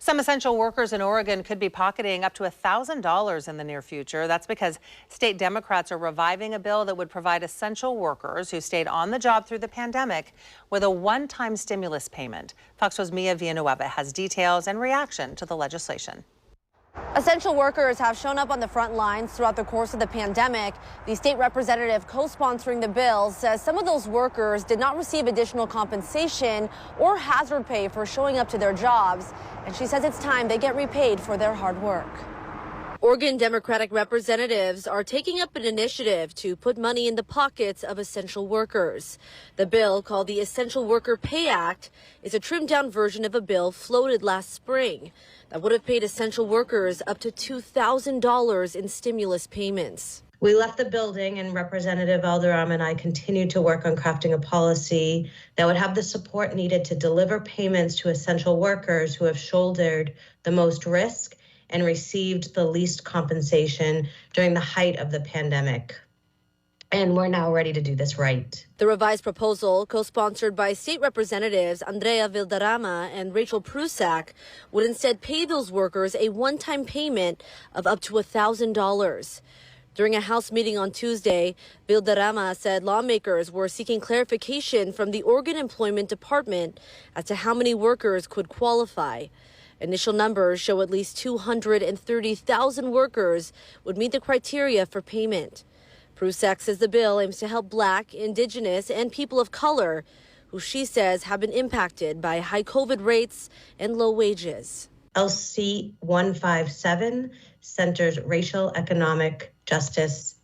Some essential workers in Oregon could be pocketing up to $1,000 in the near future. That's because state Democrats are reviving a bill that would provide essential workers who stayed on the job through the pandemic with a one-time stimulus payment. Fox 2's Mia Villanueva has details and reaction to the legislation. Essential workers have shown up on the front lines throughout the course of the pandemic. The state representative co-sponsoring the bill says some of those workers did not receive additional compensation or hazard pay for showing up to their jobs. And she says it's time they get repaid for their hard work. Oregon Democratic representatives are taking up an initiative to put money in the pockets of essential workers. The bill, called the Essential Worker Pay Act, is a trimmed-down version of a bill floated last spring that would have paid essential workers up to $2,000 in stimulus payments. We left the building, and Representative Valderrama and I continued to work on crafting a policy that would have the support needed to deliver payments to essential workers who have shouldered the most risk and received the least compensation during the height of the pandemic. And we're now ready to do this right. The revised proposal, co-sponsored by state representatives Andrea Valderrama and Rachel Prusak, would instead pay those workers a one-time payment of up to $1,000. During a House meeting on Tuesday, Valderrama said lawmakers were seeking clarification from the Oregon Employment Department as to how many workers could qualify. Initial numbers show at least 230,000 workers would meet the criteria for payment. Prusak says the bill aims to help Black, Indigenous, and people of color who she says have been impacted by high COVID rates and low wages. LC 157 centers racial economic justice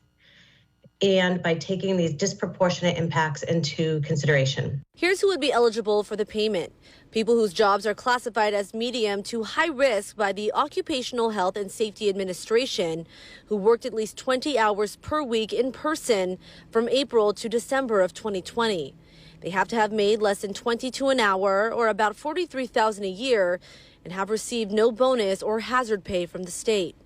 and by taking these disproportionate impacts into consideration. Here's who would be eligible for the payment. People whose jobs are classified as medium to high risk by the Occupational Health and Safety Administration, who worked at least 20 hours per week in person from April to December of 2020. They have to have made less than $22 an hour, or about $43,000 a year, and have received no bonus or hazard pay from the state.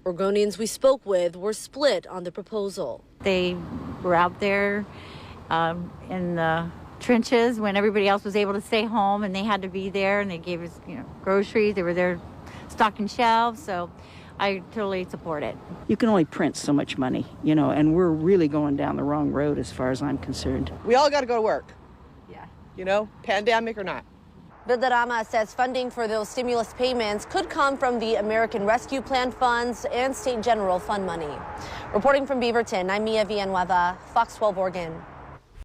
Oregonians we spoke with were split on the proposal. They were out there in the trenches when everybody else was able to stay home, and they had to be there, and they gave us, groceries. They were there stocking shelves, so I totally support it. You can only print so much money, and we're really going down the wrong road as far as I'm concerned. We all got to go to work. Yeah. Pandemic or not. Valderrama says funding for those stimulus payments could come from the American Rescue Plan funds and state general fund money. Reporting from Beaverton, I'm Mia Villanueva, Fox 12 Oregon.